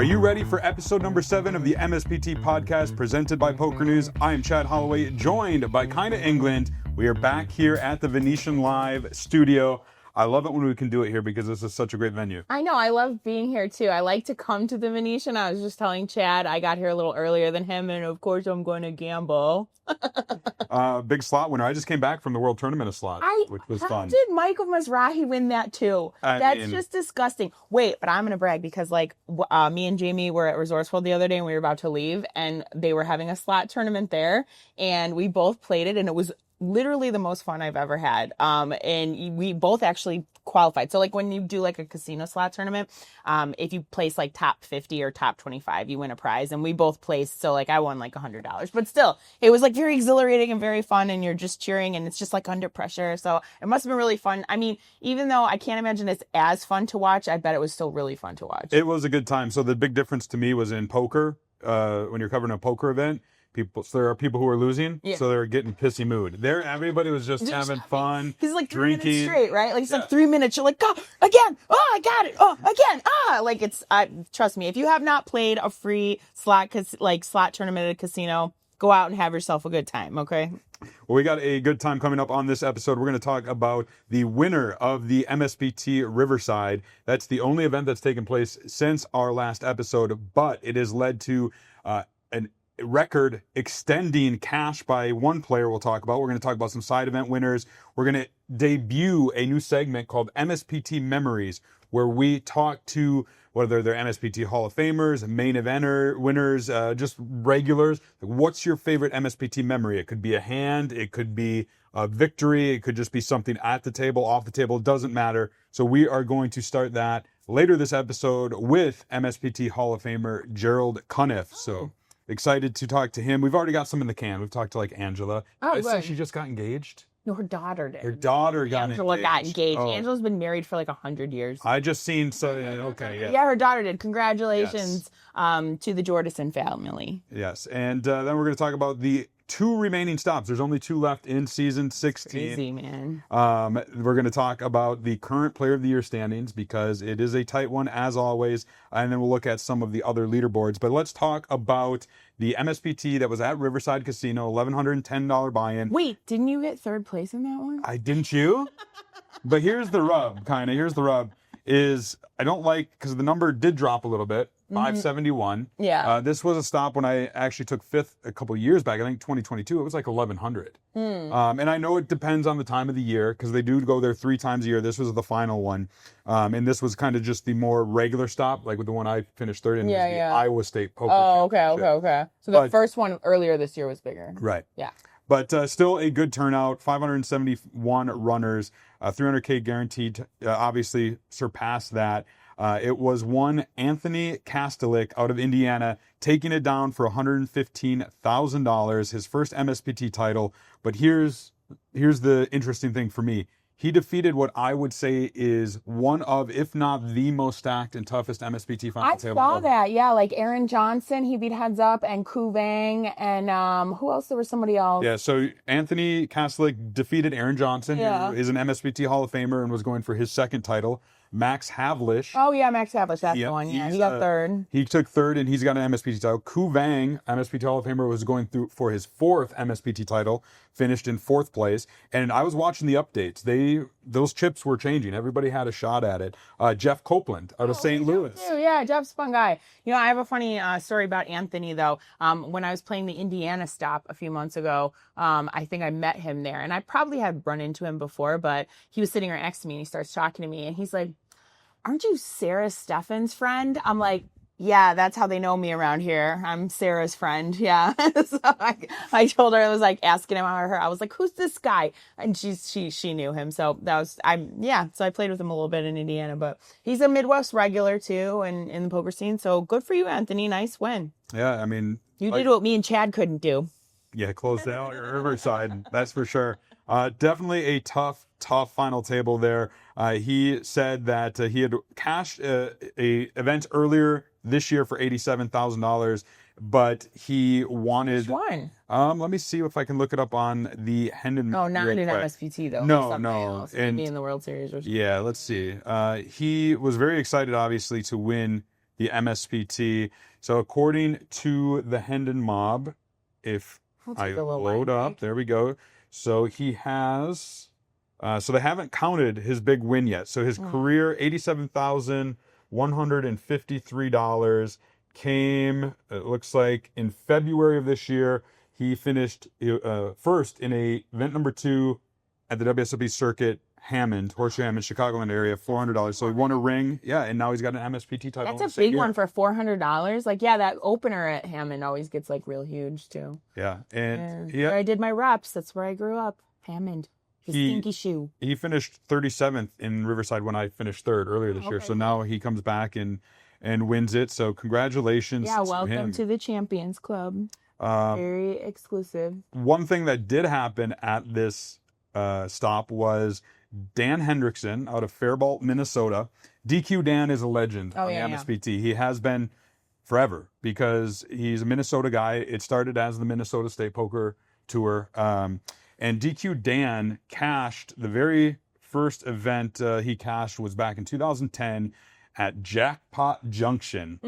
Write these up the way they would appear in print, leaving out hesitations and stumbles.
Are you ready for episode number 7 of the MSPT podcast presented by PokerNews? I am Chad Holloway, joined by Kyna England. We are back here at the Venetian Live Studio. I love it when we can do it here because this is such a great venue. I know. I love being here, too. I like to come to the Venetian. I was just telling Chad I got here a little earlier than him, and of course I'm going to gamble. Big slot winner. I just came back from the World Tournament of Slots, which was fun. How did Michael Mizrahi win that, too? That's just disgusting. Wait, but I'm going to brag because, me and Jamie were at Resorts World the other day, and we were about to leave, and they were having a slot tournament there, and we both played it, and it was literally the most fun I've ever had. And we both actually qualified. So when you do a casino slot tournament, if you place top 50 or top 25, you win a prize. And we both placed. So I won $100, but still it was very exhilarating and very fun. And you're just cheering and it's just under pressure. So it must've been really fun. I mean, even though I can't imagine it's as fun to watch, I bet it was still really fun to watch. It was a good time. So the big difference to me was in poker, when you're covering a poker event, so there are people who are losing, so they're getting pissy mood. Everybody was just having fun. He's 3 drinking. minutes straight, right? It's 3 minutes. You're go again. Oh, I got it. Oh, again. Trust me. If you have not played a free slot tournament at a casino, go out and have yourself a good time. Okay. Well, we got a good time coming up on this episode. We're going to talk about the winner of the MSPT Riverside. That's the only event that's taken place since our last episode, but it has led to an record extending cash by one player we'll talk about. We're going to talk about some side event winners. We're going to debut a new segment called MSPT Memories, where we talk to whether they're MSPT Hall of Famers, main eventer winners, just regulars. What's your favorite MSPT memory? It could be a hand, it could be a victory, it could just be something at the table, off the table, it doesn't matter. So we are going to start that later this episode with MSPT Hall of Famer Gerald Cunniff. So excited to talk to him. We've already got some in the can. We've talked to Angela. Oh, good. She just got engaged. No, her daughter did. Her daughter got Angela engaged. got engaged. Oh. Angela's been married for 100 years. I just seen Yeah, her daughter did. Congratulations to the Jordison family. Yes, and then we're going to talk about the 2 remaining stops. There's only 2 left in season 16. Crazy, man. We're going to talk about the current Player of the Year standings because it is a tight one as always, and then we'll look at some of the other leaderboards. But let's talk about the MSPT that was at Riverside Casino, $1,110 buy-in. Wait, didn't you get 3rd place in that one? Didn't you? But here's the rub, Here's the rub, is I don't because the number did drop a little bit. 571. Yeah. This was a stop when I actually took 5th a couple years back. I think 2022. It was 1,100. And I know it depends on the time of the year because they do go there 3 times a year. This was the final one. And this was kind of just the more regular stop, with the one I finished 3rd in was the Iowa State Poker Championship. Okay. So the first one earlier this year was bigger. Right. Yeah. But still a good turnout, 571 runners, 300K guaranteed, obviously surpassed that. It was one Anthony Kastelic out of Indiana, taking it down for $115,000, his first MSPT title. But here's the interesting thing for me. He defeated what I would say is one of, if not the most stacked and toughest MSPT final table. I saw that, yeah. Aaron Johnson, he beat Heads Up, and Ku Vang, and who else? There was somebody else. Yeah, so Anthony Kastelic defeated Aaron Johnson, who is an MSPT Hall of Famer and was going for his 2nd title. Max Havlish. Oh, yeah, Max Havlish. That's the one. Yeah, he got 3rd. He took 3rd, and he's got an MSPT title. Ku Vang, MSPT Hall of Famer, was going through for his 4th MSPT title, finished in 4th place. And I was watching the updates. Those chips were changing. Everybody had a shot at it. Jeff Copeland out of St. Louis. Yeah, Jeff's a fun guy. I have a funny story about Anthony, though. When I was playing the Indiana stop a few months ago, I think I met him there. And I probably had run into him before, but he was sitting right next to me, and he starts talking to me, and he's like, "Aren't you Sarah Steffen's friend?" I'm like, "Yeah, that's how they know me around here. I'm Sarah's friend." Yeah. So I told her, I was asking him about her. I was like, "Who's this guy?" And she knew him. So so I played with him a little bit in Indiana, but he's a Midwest regular too and in the poker scene. So good for you, Anthony. Nice win. Yeah, I mean, you did what me and Chad couldn't do. Yeah, close down Riverside. That's for sure. Definitely a tough final table there. He said that he had cashed a event earlier this year for $87,000, but he wanted. Which one? Let me see if I can look it up on the Hendon. Oh, not in MSPT though. No. And maybe in the World Series or something. Yeah, let's see. He was very excited, obviously, to win the MSPT. So according to the Hendon Mob, if I load up, there we go. So he has, so they haven't counted his big win yet. So his career, $87,153 came, it looks like, in February of this year. He finished first in event number 2 at the WSOP circuit, Horseshoe Hammond, Chicagoland area, $400. So he won a ring, and now he's got an MSPT title. That's a big one for $400. Like, that opener at Hammond always gets like real huge too. Yeah, and where I did my reps. That's where I grew up, Hammond. His stinky shoe. He finished 37th in Riverside when I finished 3rd earlier this year. So now he comes back and wins it. So congratulations. Yeah, welcome to the Champions Club. Very exclusive. One thing that did happen at this stop was Dan Hendrickson out of Faribault, Minnesota. DQ Dan is a legend on the MSPT. He has been forever because he's a Minnesota guy. It started as the Minnesota State Poker Tour. And DQ Dan cashed, the very first event he cashed was back in 2010 at Jackpot Junction.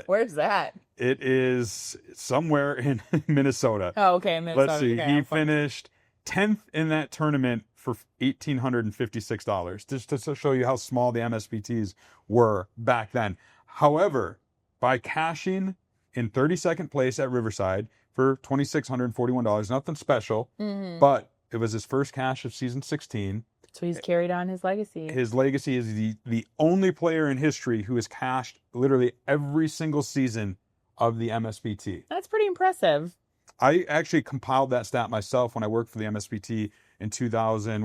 Where's that? It is somewhere in Minnesota. Oh, okay. Minnesota. Let's see. Okay, he finished 10th in that tournament for $1,856, just to show you how small the MSPTs were back then. However, by cashing in 32nd place at Riverside for $2,641, nothing special, but it was his first cash of season 16. So he's carried on his legacy. His legacy is the only player in history who has cashed literally every single season of the MSPT. That's pretty impressive. I actually compiled that stat myself when I worked for the MSPT in 2000,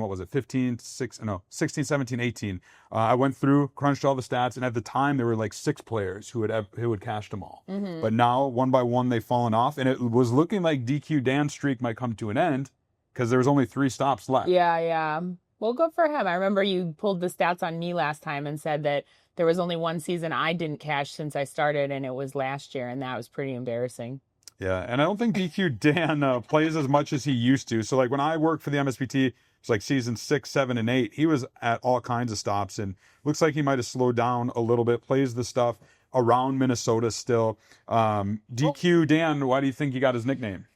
16, 17, 18. I went through, crunched all the stats, and at the time there were like 6 players who had cashed them all. But now, one by one, they've fallen off, and it was looking like DQ Dan's streak might come to an end because there was only 3 stops left. Yeah. Well, good for him. I remember you pulled the stats on me last time and said that there was only one season I didn't cash since I started, and it was last year, and that was pretty embarrassing. Yeah, and I don't think DQ Dan plays as much as he used to. So, like, when I worked for the MSPT, it's like season 6, 7, and 8, he was at all kinds of stops, and looks like he might have slowed down a little bit, plays the stuff around Minnesota still. DQ Dan, why do you think he got his nickname?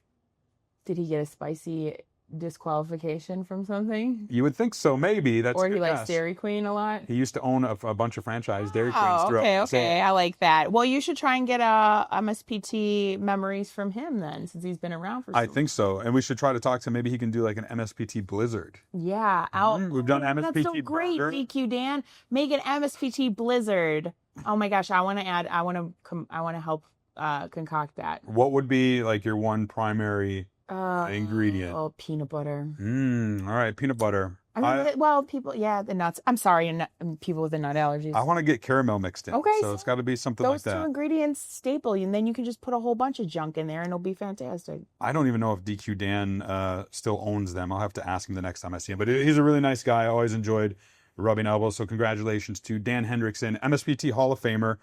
Did he get a spicy disqualification from something? You would think so, maybe. That's or he likes Dairy Queen a lot. He used to own a bunch of franchise Dairy Queens throughout. Okay, so, I like that. Well, you should try and get a MSPT Memories from him then, since he's been around for so long. I think so, and we should try to talk to him. Maybe he can do like an MSPT Blizzard. Yeah, we've done MSPT. That's so great, DQ Dan. Make an MSPT Blizzard. Oh my gosh, I want to help concoct that. What would be like your one primary ingredient? Oh, peanut butter. All right, peanut butter. People, the nuts. I'm sorry, people with the nut allergies. I want to get caramel mixed in. Okay, so it's got to be something like that. Those 2 ingredients staple, and then you can just put a whole bunch of junk in there, and it'll be fantastic. I don't even know if DQ Dan still owns them. I'll have to ask him the next time I see him. But he's a really nice guy. I always enjoyed rubbing elbows. So congratulations to Dan Hendrickson, MSPT Hall of Famer.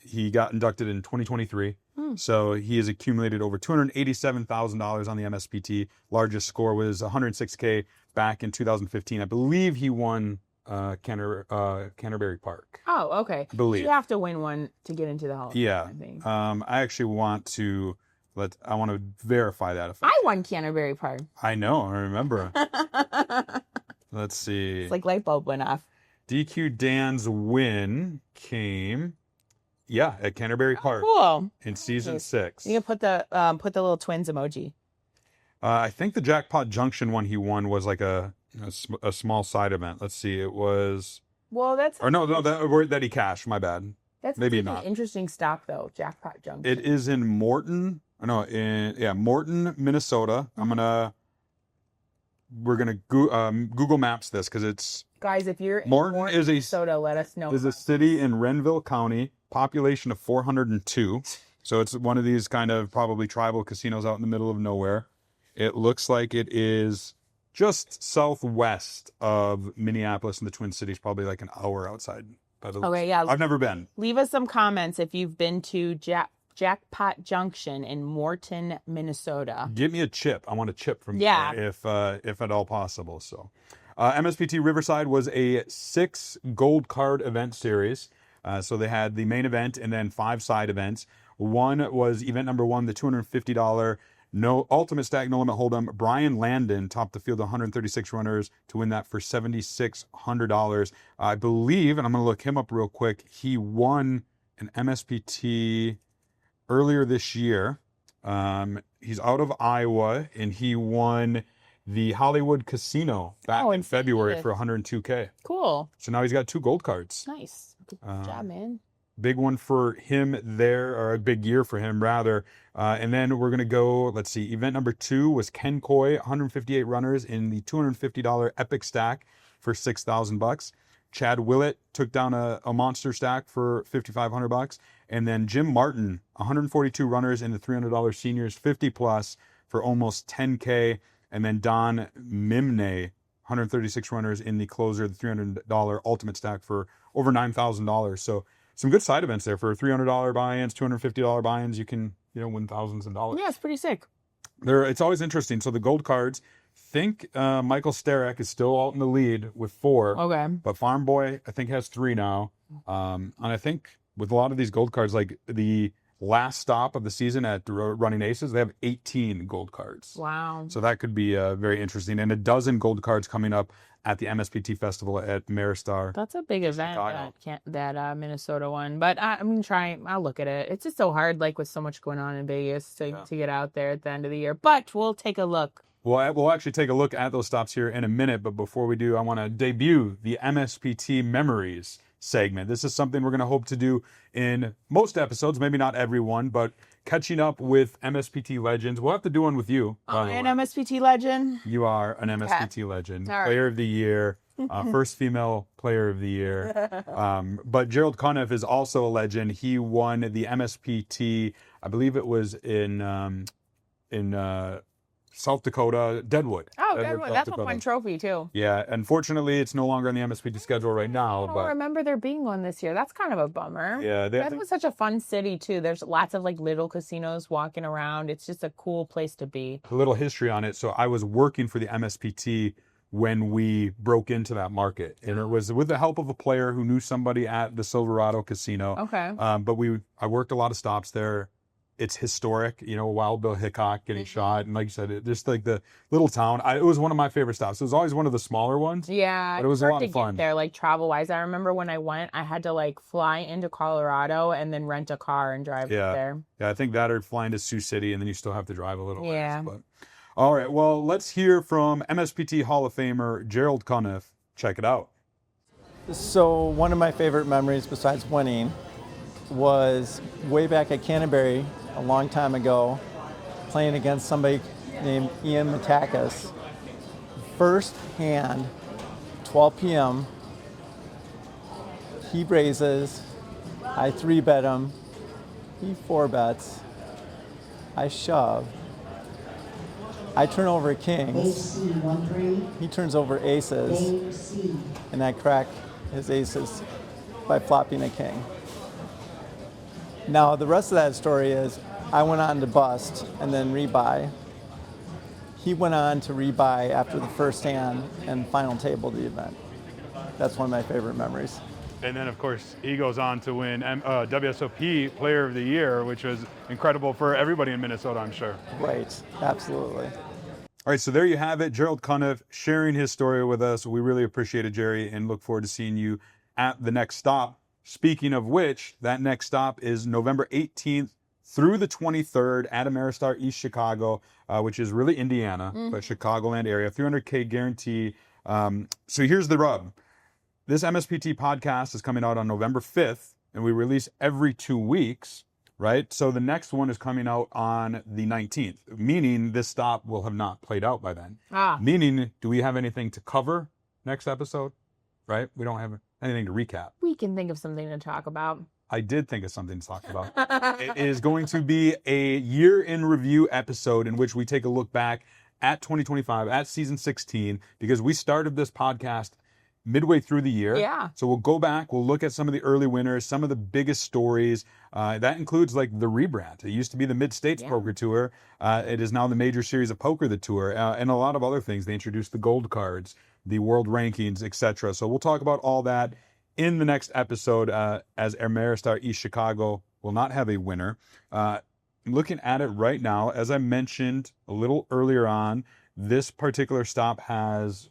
He got inducted in 2023. So he has accumulated over $287,000 on the MSPT. Largest score was $106K back in 2015. I believe he won Canterbury Park. Oh, okay. I believe. You have to win one to get into the Hall of Fame. Yeah. I think. I actually want to verify that. I won Canterbury Park. I know. I remember. Let's see. It's like light bulb went off. DQ Dan's win came, at Canterbury Park. Cool. In season 6. You can put the little twins emoji. I think the Jackpot Junction one he won was like a small side event. Let's see. It was. Well, that's. Or no, that he cashed. My bad. That's maybe not. An interesting stop though, Jackpot Junction. It is in Morton. Morton, Minnesota. We're gonna Google Maps this because it's. Guys, if you're Morton in Minnesota, let us know. Is a city in Renville County, population of 402. So it's one of these kind of probably tribal casinos out in the middle of nowhere. It looks like it is just southwest of Minneapolis and the Twin Cities, probably like an hour outside. Okay, yeah. I've never been. Leave us some comments if you've been to Jackpot Junction in Morton, Minnesota. Give me a chip. I want a chip from there if at all possible. So, MSPT Riverside was a 6 gold card event series. So they had the main event and then 5 side events. One was event number 1, the $250 no ultimate stack no limit hold'em. Brian Landon topped the field 136 runners to win that for $7,600. I believe, and I'm going to look him up real quick, he won an MSPT earlier this year. He's out of Iowa, and he won the Hollywood Casino back in February for $102K. Cool. So now he's got 2 gold cards. Nice. Good job, man. Big one for him there, or a big year for him, rather. And then we're going to go, let's see, event number 2 was Ken Coy, 158 runners in the $250 epic stack for $6,000. Chad Willett took down a monster stack for $5,500. And then Jim Martin, 142 runners in the $300 seniors, 50 plus for almost $10K. And then Don Mimne, 136 runners in the closer, the $300 ultimate stack for over $9,000. So some good side events there for $300 buy-ins, $250 buy-ins. You can, win thousands of dollars. Yeah, it's pretty sick. It's always interesting. So the gold cards, think Michael Starek is still out in the lead with 4. Okay. But Farm Boy, I think, has 3 now. And I think with a lot of these gold cards, like the last stop of the season at Running Aces, they have 18 gold cards. Wow. So that could be very interesting. And a dozen gold cards coming up at the MSPT Festival at Maristar. That's a big event, that Minnesota one. But I'm going to try. I'll look at it. It's just so hard, like with so much going on in Vegas to get out there at the end of the year. But we'll take a look. We'll actually take a look at those stops here in a minute. But before we do, I want to debut the MSPT Memories segment. This is something we're going to hope to do in most episodes, maybe not every one, but catching up with MSPT legends. We'll have to do one with you. An MSPT legend. You are an MSPT legend. Right. Player of the year, first female player of the year. But Gerald Cunniff is also a legend. He won the MSPT, I believe it was in South Dakota, Deadwood. Oh, Deadwood. That's a fun trophy, too. Yeah. Unfortunately, it's no longer on the MSPT schedule right now. I don't remember there being one this year. That's kind of a bummer. Yeah. Deadwood's such a fun city, too. There's lots of, little casinos walking around. It's just a cool place to be. A little history on it. So I was working for the MSPT when we broke into that market. And it was with the help of a player who knew somebody at the Silverado Casino. Okay. But I worked a lot of stops there. It's historic, Wild Bill Hickok getting shot. And like you said, just like the little town. It was one of my favorite stops. It was always one of the smaller ones. Yeah. But it was a lot of fun. Get there, travel-wise. I remember when I went, I had to, fly into Colorado and then rent a car and drive there. Yeah, I think that or flying to Sioux City, and then you still have to drive a little ways. Yeah. But, all right, well, let's hear from MSPT Hall of Famer Gerald Cunniff. Check it out. So one of my favorite memories besides winning was way back at Canterbury a long time ago, playing against somebody named Ian Matakis. First hand, 12 p.m., he raises, I 3-bet him, he 4-bets, I shove, I turn over kings, he turns over aces, and I crack his aces by flopping a king. Now, the rest of that story is I went on to bust and then rebuy. He went on to rebuy after the first hand and final table of the event. That's one of my favorite memories. And then, of course, he goes on to win WSOP Player of the Year, which was incredible for everybody in Minnesota, I'm sure. Right, absolutely. All right, so there you have it. Gerald Cunniff sharing his story with us. We really appreciate it, Jerry, and look forward to seeing you at the next stop. Speaking of which, that next stop is November 18th through the 23rd at Ameristar East Chicago, which is really Indiana, but Chicagoland area, 300K guarantee. So here's the rub. This MSPT podcast is coming out on November 5th, and we release every 2 weeks, right? So the next one is coming out on the 19th, meaning this stop will have not played out by then. Meaning, do we have anything to cover next episode, right? We don't have anything to recap. We can think of something to talk about. I did think of something to talk about. It is going to be a year in review episode in which we take a look back at 2025, at season 16, because we started this podcast midway through the year. Yeah. So we'll go back, we'll look at some of the early winners, some of the biggest stories. That includes the rebrand. It used to be the Mid-States Poker Tour. It is now the Major Series of Poker, the tour, and a lot of other things. They introduced the gold cards, the world rankings, etc. So we'll talk about all that in the next episode, as Ameristar East Chicago will not have a winner. Looking at it right now, as I mentioned a little earlier on, this particular stop has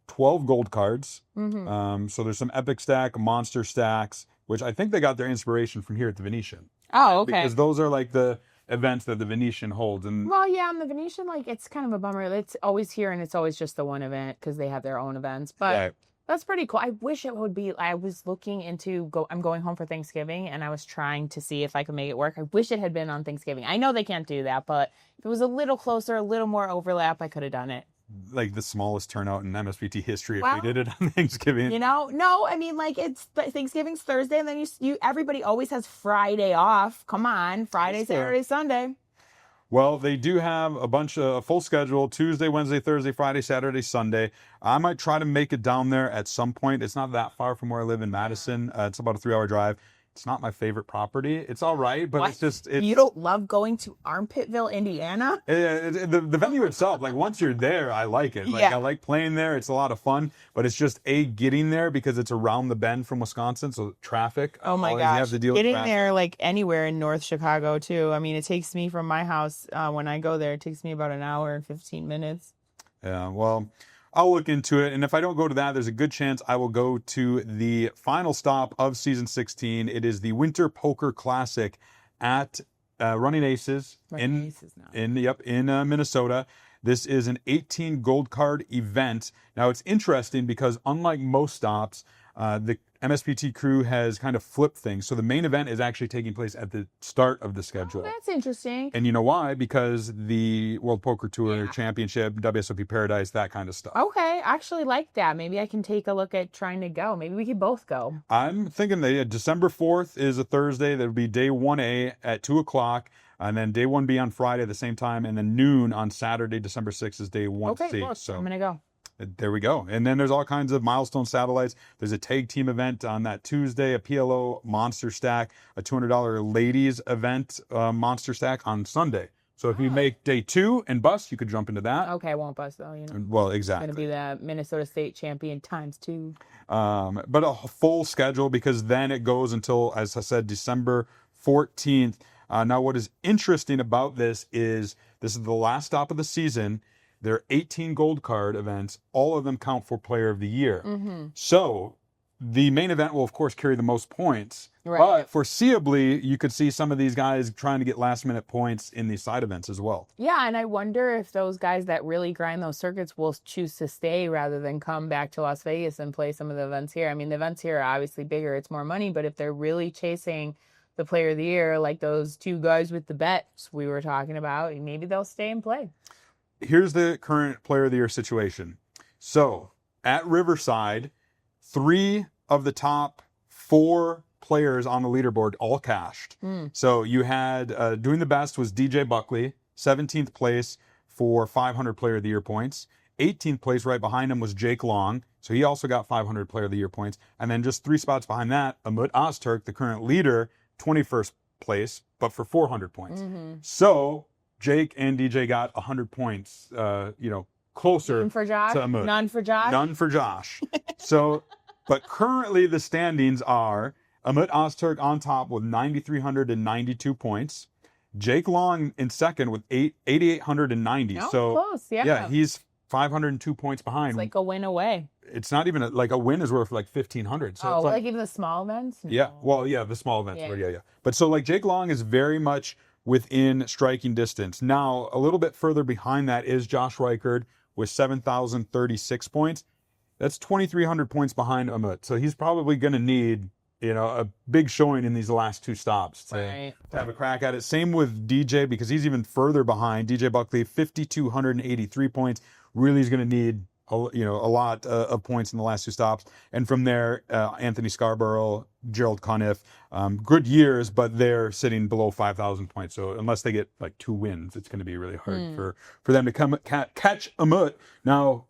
12 gold cards. So there's some epic stack, monster stacks, which I think they got their inspiration from here at the Venetian. Oh, okay. Because those are like the events that the Venetian holds. And well, yeah, and the Venetian, like, it's kind of a bummer. It's always here, and it's always just the one event because they have their own events. But that's pretty cool. I wish it would be. I was looking into I'm going home for Thanksgiving, and I was trying to see if I could make it work. I wish it had been on Thanksgiving. I know they can't do that, but if it was a little closer, a little more overlap, I could have done it. Like the smallest turnout in MSPT history if we did it on Thanksgiving. You know, no, I mean, like, it's Thanksgiving's Thursday, and then you everybody always has Friday off. Come on, Friday, Saturday, Sunday. Well, they do have a full schedule: Tuesday, Wednesday, Thursday, Friday, Saturday, Sunday. I might try to make it down there at some point. It's not that far from where I live in Madison. It's about a 3-hour drive. It's not my favorite property. It's all right, but you don't love going to Armpittville, Indiana? The venue itself, like, once you're there, I like it. Like, I like playing there. It's a lot of fun, but it's just getting there because it's around the bend from Wisconsin, so traffic. Oh my gosh, you have to deal getting with there, like, anywhere in North Chicago too. I mean, it takes me from my house when I go there. It takes me about an hour and 15 minutes. Yeah, well, I'll look into it, and if I don't go to that, there's a good chance I will go to the final stop of Season 16. It is the Winter Poker Classic at Running Aces in Minnesota. This is an 18 gold card event. Now, it's interesting because unlike most stops, the MSPT crew has kind of flipped things. So the main event is actually taking place at the start of the schedule. Oh, that's interesting. And you know why? Because the World Poker Tour Championship, WSOP Paradise, that kind of stuff. Okay, I actually like that. Maybe I can take a look at trying to go. Maybe we could both go. I'm thinking that December 4th is a Thursday. That would be day 1A at 2 o'clock. And then day 1B on Friday at the same time. And then noon on Saturday, December 6th is day 1C. Okay, look, so I'm going to go. There we go. And then there's all kinds of milestone satellites. There's a tag team event on that Tuesday, a PLO monster stack, a $200 ladies event monster stack on Sunday. So if you make day 2 and bust, you could jump into that. Okay, I won't bust though, you know. Well, exactly. It's going to be the Minnesota State champion times 2. But a full schedule, because then it goes until, as I said, December 14th. Now, what is interesting about this is the last stop of the season. There are 18 gold card events. All of them count for Player of the Year. So the main event will, of course, carry the most points. Right. But foreseeably, you could see some of these guys trying to get last-minute points in these side events as well. Yeah, and I wonder if those guys that really grind those circuits will choose to stay rather than come back to Las Vegas and play some of the events here. I mean, the events here are obviously bigger. It's more money. But if they're really chasing the Player of the Year, like those 2 guys with the bets we were talking about, maybe they'll stay and play. Here's the current Player of the Year situation. So at Riverside, 3 of the top 4 players on the leaderboard all cashed. So you had, doing the best was DJ Buckley, 17th place for 500 Player of the Year points. 18th place right behind him was Jake Long. So he also got 500 Player of the Year points. And then just 3 spots behind that, Umut Ozturk, the current leader, 21st place, but for 400 points. So Jake and DJ got 100 points, closer None for Josh? to Umut. None for Josh? None for Josh. So, but currently the standings are Umut Ozturk on top with 9,392 points. Jake Long in second with 8,890. Oh, so close, yeah, he's 502 points behind. It's like a win away. It's not even a win is worth like 1,500. So oh, it's like even the small events? No. Yeah, well, yeah, the small events. Yeah. But so like Jake Long is very much within striking distance. Now, a little bit further behind that is Josh Reichard with 7,036 points. That's 2,300 points behind Umut. So he's probably going to need, a big showing in these last 2 stops to have a crack at it. Same with DJ, because he's even further behind. DJ Buckley, 5,283 points. Really is going to need a lot of points in the last 2 stops. And from there, Anthony Scarborough, Gerald Cunniff, good years, but they're sitting below 5,000 points. So unless they get like 2 wins, it's going to be really hard for them to catch Umut. Now,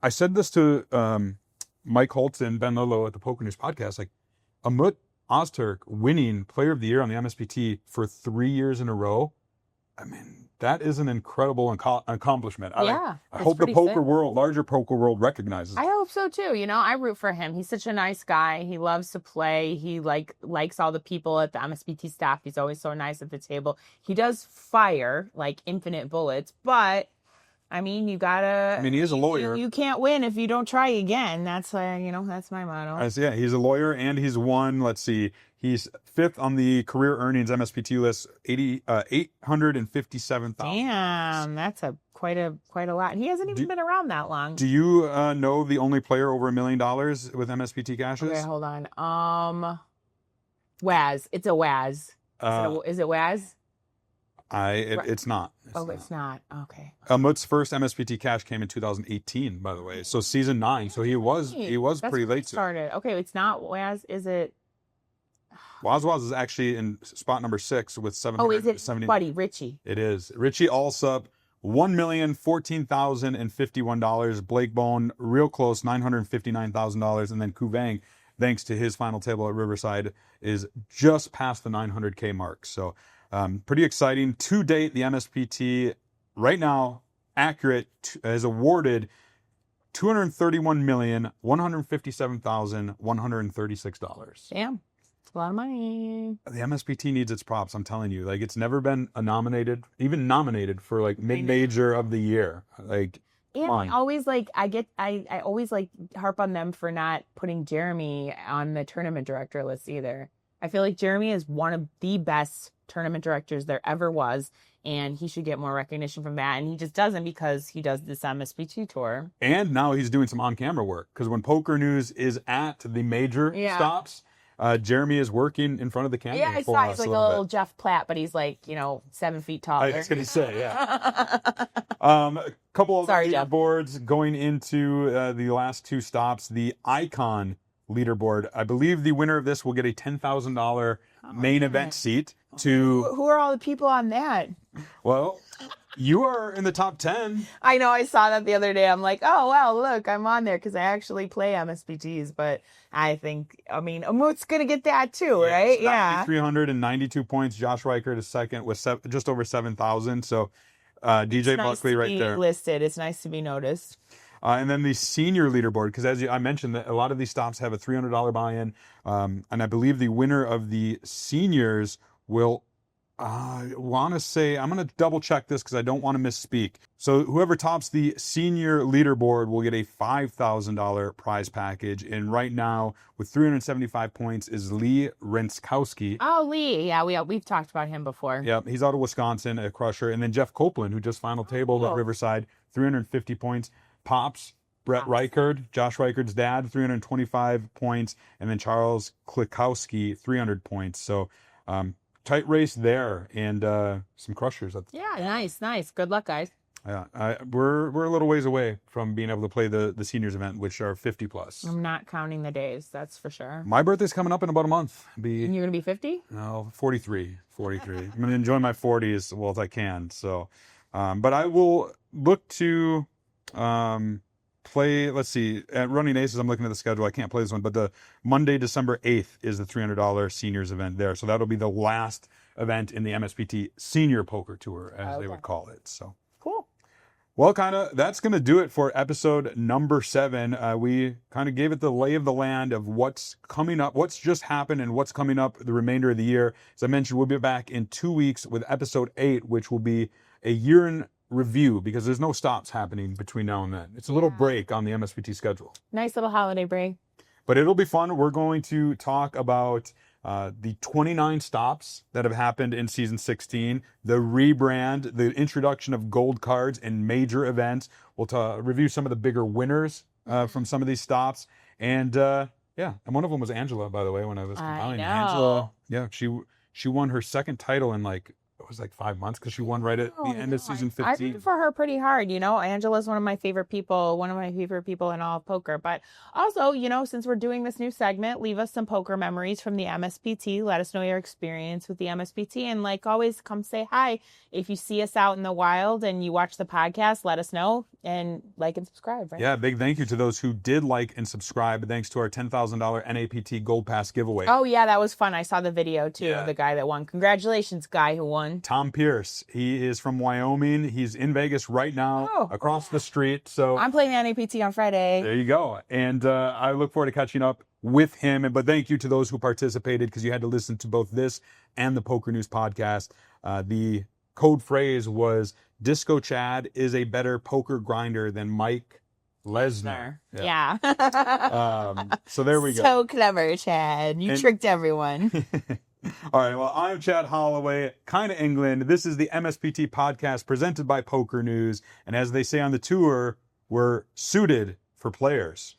I said this to Mike Holtz and Ben Lolo at the PokerNews podcast, like Umut Ozturk winning Player of the Year on the MSPT for 3 years in a row. I mean, that is an incredible accomplishment. Yeah, I hope the larger poker world recognizes it. I hope so too. You know, I root for him. He's such a nice guy. He loves to play. He likes all the people at the MSPT staff. He's always so nice at the table. He does fire like infinite bullets, but I mean, he is a lawyer. You can't win if you don't try again. That's that's my motto. Yeah, he's a lawyer, and he's won. Let's see, he's 5th on the career earnings MSPT list, $857,000. Damn, that's quite a lot. And he hasn't even been around that long. Do you know the only player over $1 million with MSPT cashes? Okay, hold on. Waz. It's a Waz. Is it Waz? It's not. It's not. Okay. Mut's first MSPT cash came in 2018, by the way. So season 9. So he was pretty late. Started. Okay, it's not Waz. Is it? Waz is actually in spot number 6 with 770. Oh, is it Buddy Richie? It is Richie Allsup, $1,014,051. Blake Bone, real close, $959,000, and then Kuvang, thanks to his final table at Riverside, is just past the 900K mark. So. Pretty exciting. To date, the MSPT right now, accurate, has awarded $231,157,136. Damn. It's a lot of money. The MSPT needs its props, I'm telling you. Like, it's never been nominated for like mid-major of the year. Like, and I always I always harp on them for not putting Jeremy on the tournament director list either. I feel like Jeremy is one of the best tournament directors there ever was, and he should get more recognition from that, and he just doesn't because he does this MSPT tour. And now he's doing some on-camera work, because when PokerNews is at the major stops, Jeremy is working in front of the camera. Yeah, I saw he's like a little Jeff Platt, but he's like, 7 feet taller. I was going to say, yeah. A couple of leaderboards going into the last 2 stops. The Icon leaderboard. I believe the winner of this will get a $10,000 main event seat. Who are all the people on that? Well, you are in the top 10. I know. I saw that the other day. I'm like, oh, well, look, I'm on there because I actually play MSPTs. But I think, Umut's going to get that too, right? Yeah. 392 points. Josh Reichert is second with just over 7,000. So DJ Buckley right there. Listed. It's nice to be noticed. And then the senior leaderboard, because as I mentioned, that a lot of these stops have a $300 buy-in. And I believe the winner of the seniors will, want to say, I'm going to double check this because I don't want to misspeak. So whoever tops the senior leaderboard will get a $5,000 prize package. And right now, with 375 points, is Lee Renskowski. Oh, Lee. Yeah, we've talked about him before. Yep, he's out of Wisconsin, a crusher. And then Jeff Copeland, who just final tabled at Riverside, 350 points. Pops, Brett Reichert, Josh Reichert's dad, 325 points, and then Charles Klikowski, 300 points. So tight race there, and some crushers. Nice. Good luck, guys. Yeah, we're a little ways away from being able to play the seniors event, which are 50 plus. I'm not counting the days, that's for sure. My birthday's coming up in about a month. And you're gonna be 50? No, 43. I'm gonna enjoy my 40s well as I can. So, but I will look to. Play, let's see, at Running Aces, I'm looking at the schedule. I can't play this one, but the Monday, December 8th is the $300 seniors event there. So that'll be the last event in the MSPT Senior Poker Tour, as they would call it. So cool. Well, that's going to do it for episode number 7. We kind of gave it the lay of the land of what's coming up, what's just happened, and what's coming up the remainder of the year. As I mentioned, we'll be back in 2 weeks with episode 8, which will be a year in review, because there's no stops happening between now and then. It's a little break on the MSPT schedule. Nice little holiday break. But it'll be fun. We're going to talk about the 29 stops that have happened in season 16, the rebrand, the introduction of gold cards and major events. We'll review some of the bigger winners from some of these stops. And and one of them was Angela, by the way, when I was compiling. Angela, she won her second title in it was 5 months, because she won right at the end of season 15. I root for her pretty hard. Angela's one of my favorite people in all of poker. But also, since we're doing this new segment, leave us some poker memories from the MSPT. Let us know your experience with the MSPT. And like always, come say hi. If you see us out in the wild and you watch the podcast, let us know and like and subscribe. Right? Yeah, big thank you to those who did like and subscribe. Thanks to our $10,000 NAPT Gold Pass giveaway. Oh, yeah, that was fun. I saw the video, too, of the guy that won. Congratulations, guy who won. one? Tom Pierce. He is from Wyoming. He's in Vegas right now, across the street. So I'm playing NAPT on Friday. There you go. And I look forward to catching up with him. But thank you to those who participated, because you had to listen to both this and the Poker News podcast. The code phrase was Disco Chad is a better poker grinder than Mike Lesnar. Yeah. So there we go. So clever, Chad. You tricked everyone. All right. Well, I'm Chad Holloway, Kyna England. This is the MSPT podcast presented by Poker News. And as they say on the tour, we're suited for players.